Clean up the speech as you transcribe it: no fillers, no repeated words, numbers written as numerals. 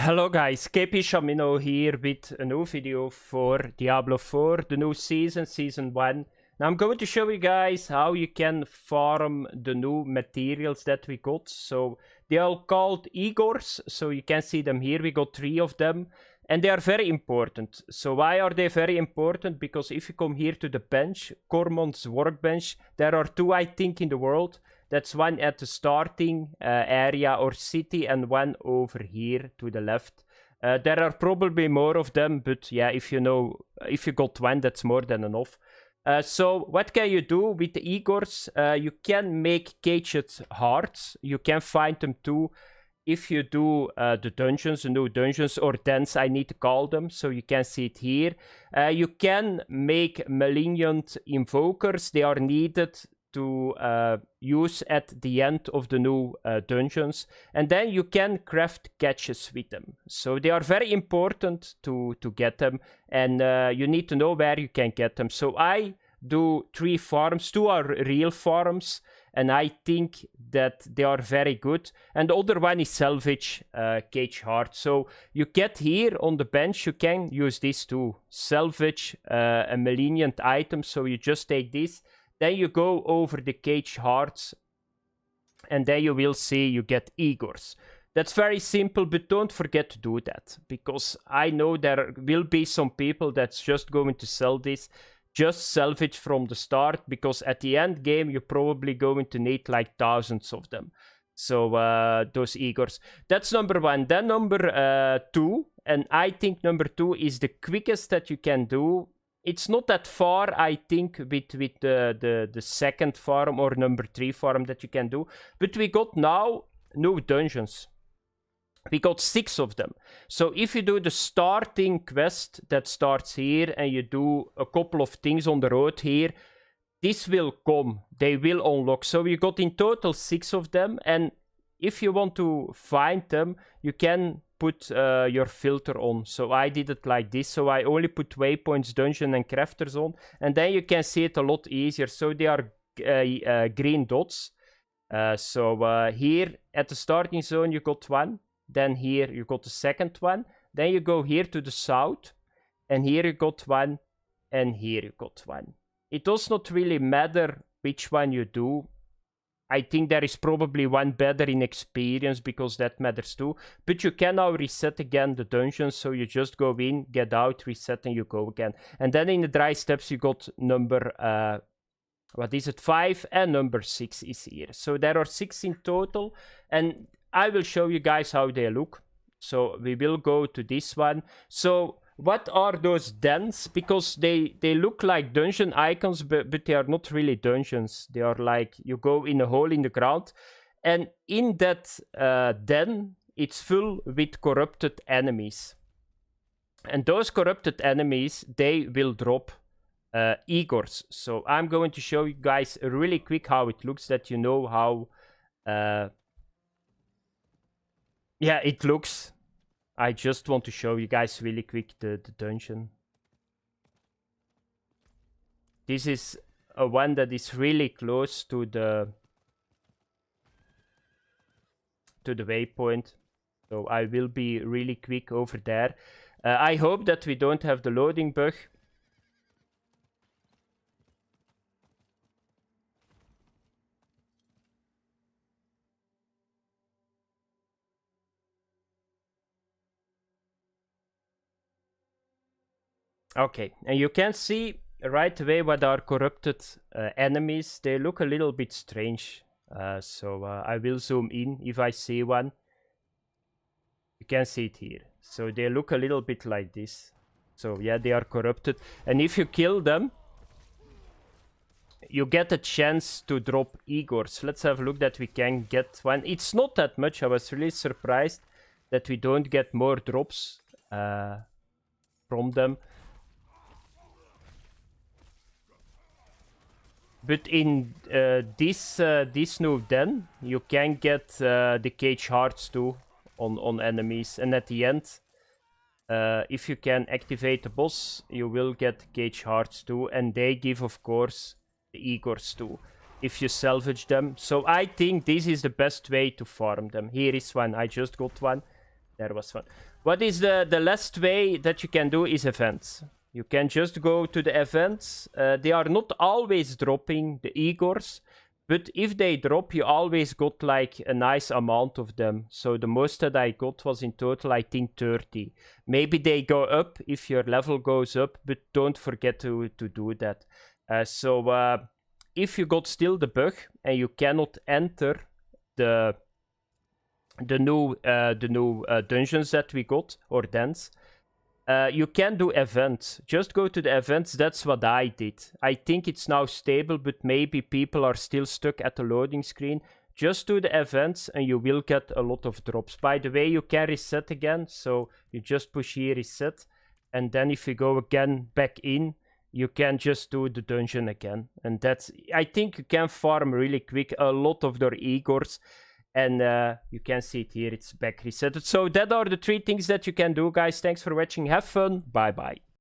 Hello guys, KP Shamino here with a new video for Diablo 4, the new season 1. Now I'm going to show you guys how you can farm the new materials that we got. So they are called Ichors, so you can see them here. We got 3 of them and they are very important. So why are they very important? Because if you come here to the bench, Cormon's workbench, there are 2 I think in the world. That's one at the starting area or city and one over here to the left. There are probably more of them, but yeah, if you got one, that's more than enough. So what can you do with the Ichors? You can make caged hearts. You can find them too if you do the dungeons, the new dungeons, or dens, I need to call them, so you can see it here. You can make Malignant invokers. They are needed to use at the end of the new dungeons, and then you can craft catches with them. So they are very important to get them, and you need to know where you can get them. So I do 3 farms, 2 are real farms, and I think that they are very good. And the other one is salvage cage heart. So you get here on the bench, you can use this to salvage a malignant item. So you just take this. Then you go over the cage hearts, and then you will see you get Ichors. That's very simple, but don't forget to do that, because I know there will be some people that's just going to sell this, just salvage from the start, because at the end game you're probably going to need like thousands of them. So those Ichors. That's number 1. Then number 2, and I think number 2 is the quickest that you can do. It's not that far, I think, with the second farm or number 3 farm that you can do. But we got now new dungeons. We got 6 of them. So if you do the starting quest that starts here and you do a couple of things on the road here, this will come. They will unlock. So we got in total 6 of them. And if you want to find them, you can put your filter on. So I did it like this. So I only put waypoints, dungeon and crafters on, and then you can see it a lot easier. So they are green dots. So here at the starting zone you got 1, then here you got the second one, then you go here to the south, and here you got 1, and here you got 1. It does not really matter which one you do. I think there is probably one better in experience, because that matters too. But you can now reset again the dungeons, so you just go in, get out, reset, and you go again. And then in the dry steps you got number, 5, and number 6 is here. So there are 6 in total, and I will show you guys how they look. So we will go to this one. So what are those dens? Because they look like dungeon icons, but they are not really dungeons. They are like, you go in a hole in the ground, and in that den, it's full with corrupted enemies. And those corrupted enemies, they will drop Ichors. So I'm going to show you guys really quick how it looks, that you know how yeah, it looks. I just want to show you guys really quick the dungeon. This is a one that is really close to the waypoint. So I will be really quick over there. I hope that we don't have the loading bug. Okay, and you can see right away what are corrupted enemies. They look a little bit strange. So I will zoom in if I see one. You can see it here. So they look a little bit like this. So yeah, they are corrupted. And if you kill them, you get a chance to drop Ichors. Let's have a look that we can get one. It's not that much. I was really surprised that we don't get more drops from them. But in this new den, you can get the cage hearts too on enemies. And at the end, if you can activate the boss, you will get cage hearts too. And they give, of course, the Ichors too, if you salvage them. So I think this is the best way to farm them. Here is one. I just got one. There was fun. What is the last way that you can do is events. You can just go to the events. They are not always dropping the Ichors, but if they drop, you always got like a nice amount of them. So the most that I got was in total, I think 30. Maybe they go up if your level goes up, but don't forget to do that. If you got still the bug and you cannot enter the new dungeons that we got, or dens, you can do events. Just go to the events. That's what I did. I think it's now stable, but maybe people are still stuck at the loading screen. Just do the events and you will get a lot of drops. By the way, you can reset again. So you just push here reset. And then if you go again back in, you can just do the dungeon again. And that's, I think you can farm really quick a lot of their Ichors. And you can see it here, it's back resetted. So that are the 3 things that you can do, guys. Thanks for watching. Have fun. Bye-bye.